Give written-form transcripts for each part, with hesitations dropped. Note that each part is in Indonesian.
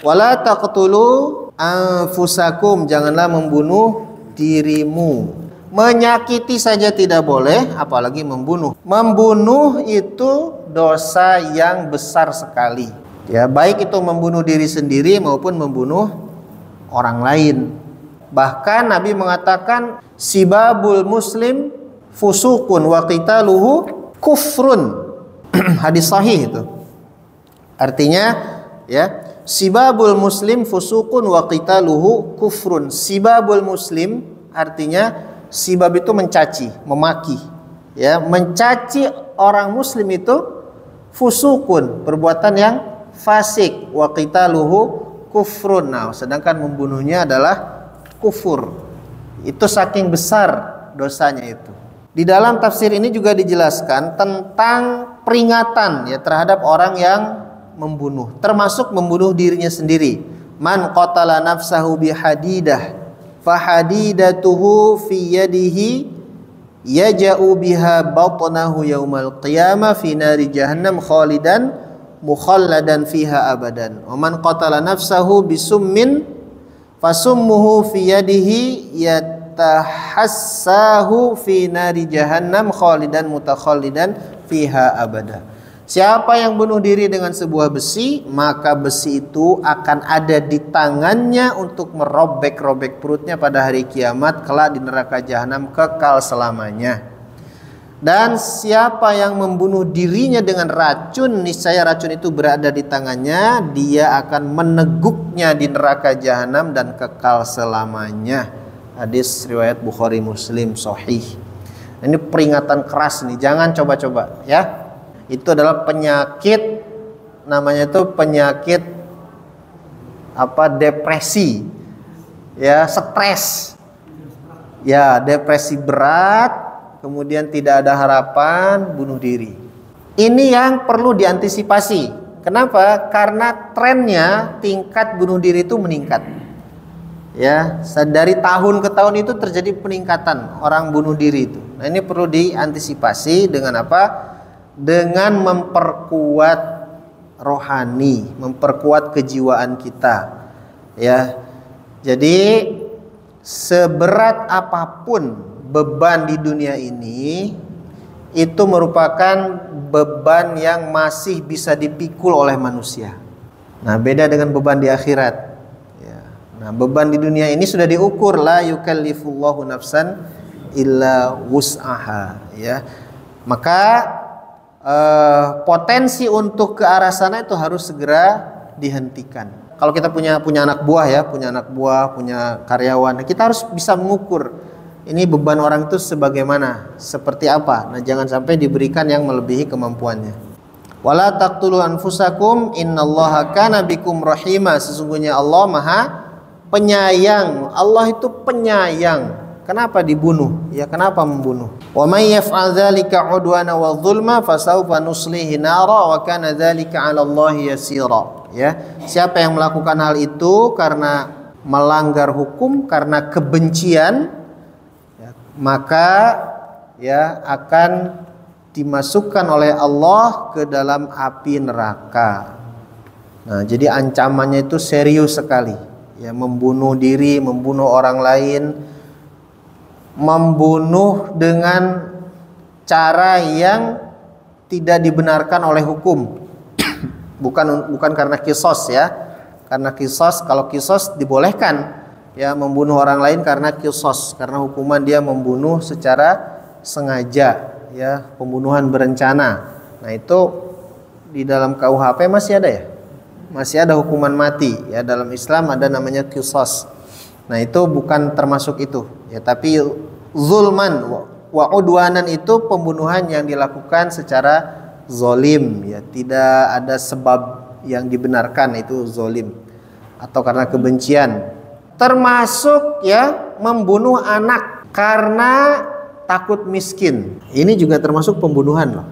Wala taqtulu anfusakum, janganlah membunuh dirimu. Menyakiti saja tidak boleh, apalagi membunuh. Membunuh itu dosa yang besar sekali. Ya, baik itu membunuh diri sendiri maupun membunuh orang lain. Bahkan Nabi mengatakan sibabul muslim fusukun wa qitaluhu kufrun. Hadis sahih itu. Artinya ya, sibabul muslim fusukun wa qitaluhu kufrun. Sibabul muslim artinya sibab itu mencaci, memaki. Ya, mencaci orang muslim itu fusukun, perbuatan yang fasik, wa qitaluhu kufrun. Nah, sedangkan membunuhnya adalah kufur. Itu saking besar dosanya itu. Di dalam tafsir ini juga dijelaskan tentang peringatan ya terhadap orang yang membunuh, termasuk membunuh dirinya sendiri. Man qatala nafsahu bihadidah fahadidatuhu fi yadihi yaja'u biha batnahu yaumal qiyamah fi nari jahannam khalidan mukhalladan fiha abadan. Wa man qatala nafsahu bisummin fasummuhu fi yadihi yatahassahu fi nari jahannam khalidan mutakhallidan fiha abada. Siapa yang bunuh diri dengan sebuah besi, maka besi itu akan ada di tangannya untuk merobek-robek perutnya pada hari kiamat kelak di neraka jahanam kekal selamanya. Dan siapa yang membunuh dirinya dengan racun, niscaya racun itu berada di tangannya, dia akan meneguknya di neraka jahanam dan kekal selamanya. Hadis riwayat Bukhari Muslim sahih. Ini peringatan keras nih, jangan coba-coba ya. Itu adalah penyakit, namanya itu penyakit depresi ya, stres ya, depresi berat, kemudian tidak ada harapan, bunuh diri. Ini yang perlu diantisipasi. Kenapa? Karena trennya tingkat bunuh diri itu meningkat ya, dari tahun ke tahun itu terjadi peningkatan orang bunuh diri itu. Nah, ini perlu diantisipasi dengan apa? Dengan memperkuat rohani, memperkuat kejiwaan kita ya. Jadi seberat apapun beban di dunia ini, itu merupakan beban yang masih bisa dipikul oleh manusia. Nah, beda dengan beban di akhirat ya. Nah, beban di dunia ini sudah diukur, la yukallifullahu nafsan illa wus'aha ya. Maka potensi untuk ke arah sana itu harus segera dihentikan. Kalau kita punya anak buah ya, punya karyawan, kita harus bisa mengukur ini beban orang itu sebagaimana, seperti apa. Nah, jangan sampai diberikan yang melebihi kemampuannya. Wala taqtulu anfusakum innallaha kana bikum rahima. Sesungguhnya Allah Maha Penyayang. Allah itu penyayang. Kenapa dibunuh? Ya, kenapa membunuh? Wa may yaf'al dzalika 'udwana wa dzulma fasawfa nuslihi nara wa kana dzalika 'ala Allahi yasira. Ya, siapa yang melakukan hal itu karena melanggar hukum, karena kebencian, ya, maka ya akan dimasukkan oleh Allah ke dalam api neraka. Nah, jadi ancamannya itu serius sekali. Ya, membunuh diri, membunuh orang lain, membunuh dengan cara yang tidak dibenarkan oleh hukum. bukan karena kisos ya. Karena kisos, kalau kisos dibolehkan ya, membunuh orang lain karena kisos, karena hukuman dia membunuh secara sengaja ya, pembunuhan berencana. Nah, itu di dalam KUHP masih ada ya. Masih ada hukuman mati ya, dalam Islam ada namanya kisos. Nah, itu bukan termasuk itu ya, tapi zulman wa udwanan itu pembunuhan yang dilakukan secara zolim ya, tidak ada sebab yang dibenarkan, itu zolim atau karena kebencian. Termasuk ya membunuh anak karena takut miskin. Ini juga termasuk pembunuhan loh.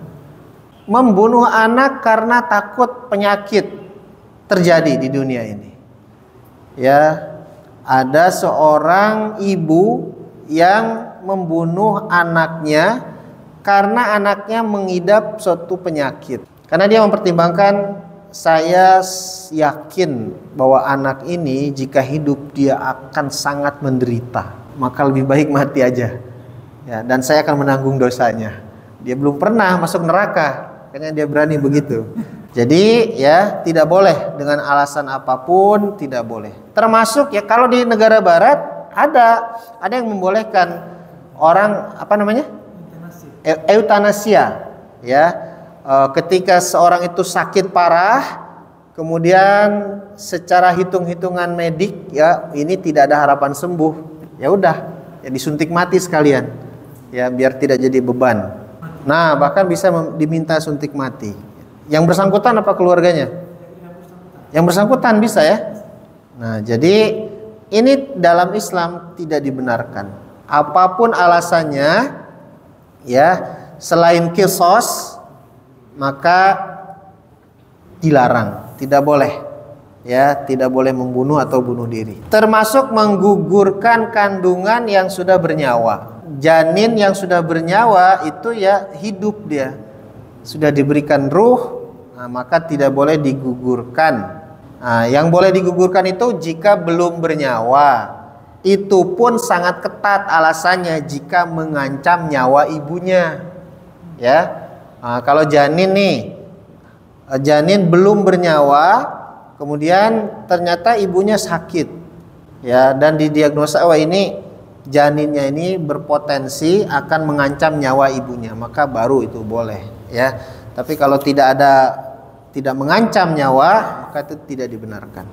Membunuh anak karena takut penyakit terjadi di dunia ini. Ya, ada seorang ibu yang membunuh anaknya karena anaknya mengidap suatu penyakit. Karena dia mempertimbangkan saya yakin bahwa anak ini jika hidup dia akan sangat menderita, maka lebih baik mati aja. Ya, dan saya akan menanggung dosanya. Dia belum pernah masuk neraka, makanya dia berani begitu. Jadi ya tidak boleh dengan alasan apapun, tidak boleh. Termasuk ya kalau di negara barat ada yang membolehkan orang apa namanya? Eutanasia. Ya. Ketika seorang itu sakit parah, kemudian secara hitung-hitungan medik ya ini tidak ada harapan sembuh, ya udah ya disuntik mati sekalian ya biar tidak jadi beban. Nah bahkan bisa diminta suntik mati. Yang bersangkutan apa keluarganya? Yang bersangkutan bisa ya. Nah jadi ini dalam Islam tidak dibenarkan. Apapun alasannya ya selain qisas maka dilarang, tidak boleh ya, tidak boleh membunuh atau bunuh diri. Termasuk menggugurkan kandungan yang sudah bernyawa. Janin yang sudah bernyawa itu ya hidup dia, sudah diberikan ruh, nah, maka tidak boleh digugurkan. Nah, yang boleh digugurkan itu jika belum bernyawa. Itu pun sangat ketat alasannya jika mengancam nyawa ibunya. Ya. Nah, kalau janin nih, janin belum bernyawa, kemudian ternyata ibunya sakit, ya, dan didiagnosa wah ini janinnya ini berpotensi akan mengancam nyawa ibunya, maka baru itu boleh, ya. Tapi kalau tidak mengancam nyawa, maka itu tidak dibenarkan.